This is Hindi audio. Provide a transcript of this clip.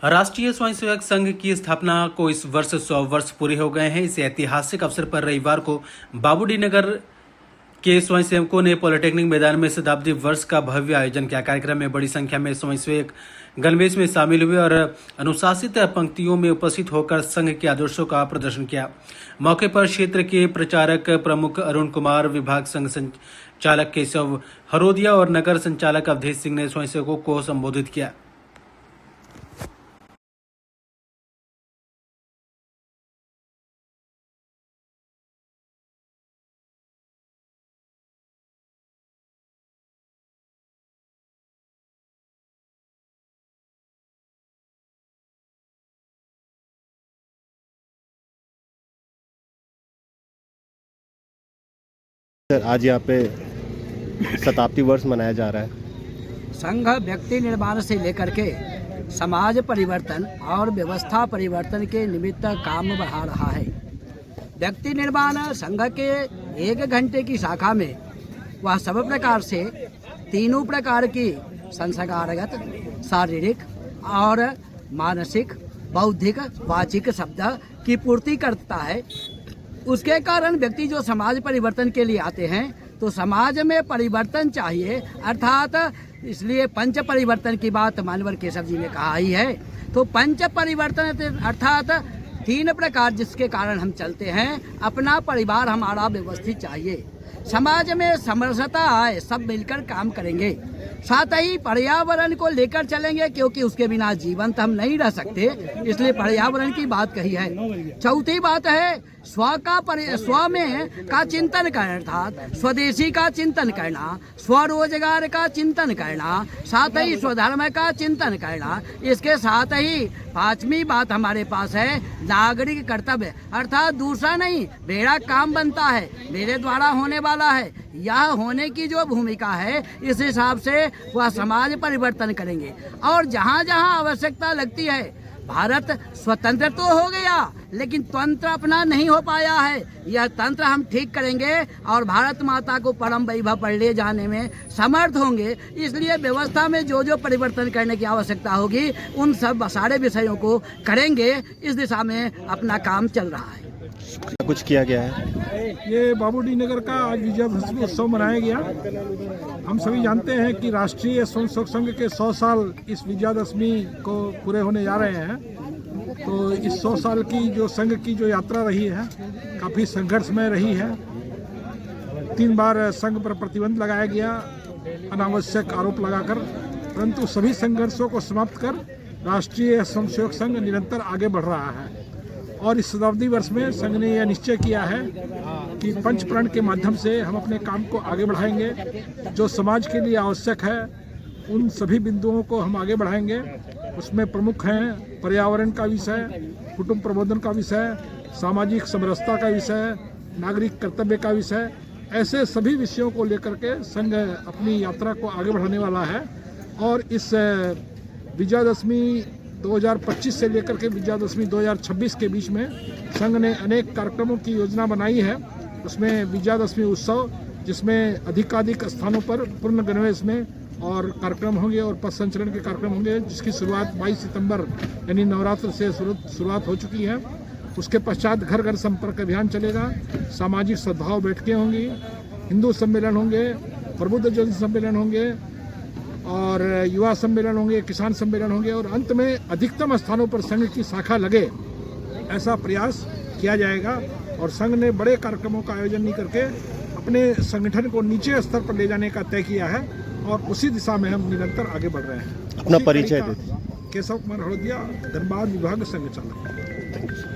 राष्ट्रीय स्वयंसेवक संघ की स्थापना को इस वर्ष 100 वर्ष पूरे हो गए हैं। इस ऐतिहासिक अवसर पर रविवार को बाबूडी नगर के स्वयंसेवकों ने पॉलिटेक्निक मैदान में शताब्दी वर्ष का भव्य आयोजन किया। कार्यक्रम में बड़ी संख्या में स्वयंसेवक गणवेश में शामिल हुए और अनुशासित पंक्तियों में उपस्थित होकर संघ के आदर्शों का प्रदर्शन किया। मौके पर क्षेत्र के प्रचारक प्रमुख अरुण कुमार, विभाग संघ संचालक केशव हरोदिया और नगर संचालक अवधेश सिंह ने स्वयंसेवकों को संबोधित किया। सर, आज यहाँ पे शताब्दी वर्ष मनाया जा रहा है। संघ व्यक्ति निर्माण से लेकर के समाज परिवर्तन और व्यवस्था परिवर्तन के निमित्त काम बढ़ा रहा है। व्यक्ति निर्माण संघ के 1 घंटे की शाखा में वह सब प्रकार से तीनों प्रकार की संस्कारगत, शारीरिक और मानसिक, बौद्धिक, वाचिक शब्द की पूर्ति करता है। उसके कारण व्यक्ति जो समाज परिवर्तन के लिए आते हैं तो समाज में परिवर्तन चाहिए, अर्थात इसलिए पंच परिवर्तन की बात मानवर केशव जी ने कहा ही है। तो पंच परिवर्तन अर्थात 3 प्रकार जिसके कारण हम चलते हैं। अपना परिवार हमारा व्यवस्थित चाहिए, समाज में समरसता आए, सब मिलकर काम करेंगे, साथ ही पर्यावरण को लेकर चलेंगे क्योंकि उसके बिना जीवन तो हम नहीं रह सकते, इसलिए पर्यावरण की बात कही है। चौथी बात है स्व में का चिंतन करना, अर्थात स्वदेशी का चिंतन करना, स्वरोजगार का चिंतन करना, साथ ही स्वधर्म का चिंतन करना। इसके साथ ही 5वीं बात हमारे पास है नागरिक कर्तव्य, अर्थात दूसरा नहीं, मेरा काम बनता है, मेरे द्वारा होने वाला है, यह होने की जो भूमिका है इस हिसाब से वह समाज परिवर्तन करेंगे। और जहाँ जहाँ आवश्यकता लगती है, भारत स्वतंत्र तो हो गया लेकिन तंत्र अपना नहीं हो पाया है, यह तंत्र हम ठीक करेंगे और भारत माता को परम वैभव पर ले जाने में समर्थ होंगे। इसलिए व्यवस्था में जो जो परिवर्तन करने की आवश्यकता होगी उन सब सारे विषयों को करेंगे। इस दिशा में अपना काम चल रहा है। कुछ किया गया है। ये बाबूडी नगर का आज विजयादशमी उत्सव मनाया गया। हम सभी जानते हैं कि राष्ट्रीय स्वयंसेवक संघ के 100 साल इस विजयादशमी को पूरे होने जा रहे हैं। तो इस 100 साल की जो संघ की जो यात्रा रही है काफ़ी संघर्षमय रही है। 3 बार संघ पर प्रतिबंध लगाया गया अनावश्यक आरोप लगाकर, परंतु सभी संघर्षों को समाप्त कर राष्ट्रीय स्वयंसेवक संघ निरंतर आगे बढ़ रहा है। और इस शताब्दी वर्ष में संघ ने यह निश्चय किया है कि पंच प्रण के माध्यम से हम अपने काम को आगे बढ़ाएंगे। जो समाज के लिए आवश्यक है उन सभी बिंदुओं को हम आगे बढ़ाएंगे। उसमें प्रमुख हैं पर्यावरण का विषय, कुटुंब प्रबोधन का विषय, सामाजिक समरसता का विषय, नागरिक कर्तव्य का विषय। ऐसे सभी विषयों को लेकर के संघ अपनी यात्रा को आगे बढ़ाने वाला है। और इस विजयादशमी 2025 से लेकर के विजयादशमी 2026 के बीच में संघ ने अनेक कार्यक्रमों की योजना बनाई है। उसमें विजयादशमी उत्सव, जिसमें अधिकाधिक स्थानों पर पूर्ण गणवेश में और कार्यक्रम होंगे और पथ संचलन के कार्यक्रम होंगे, जिसकी शुरुआत 22 सितंबर यानी नवरात्र से शुरुआत हो चुकी है। उसके पश्चात घर घर संपर्क अभियान चलेगा, सामाजिक सद्भाव बैठकें होंगी, हिंदू सम्मेलन होंगे, प्रबुद्ध जन सम्मेलन होंगे और युवा सम्मेलन होंगे, किसान सम्मेलन होंगे और अंत में अधिकतम स्थानों पर संघ की शाखा लगे, ऐसा प्रयास किया जाएगा। और संघ ने बड़े कार्यक्रमों का आयोजन नहीं करके अपने संगठन को नीचे स्तर पर ले जाने का तय किया है और उसी दिशा में हम निरंतर आगे बढ़ रहे हैं। अपना परिचय देते। केशव कुमार हरोदिया, धनबाद विभाग संघ चालक।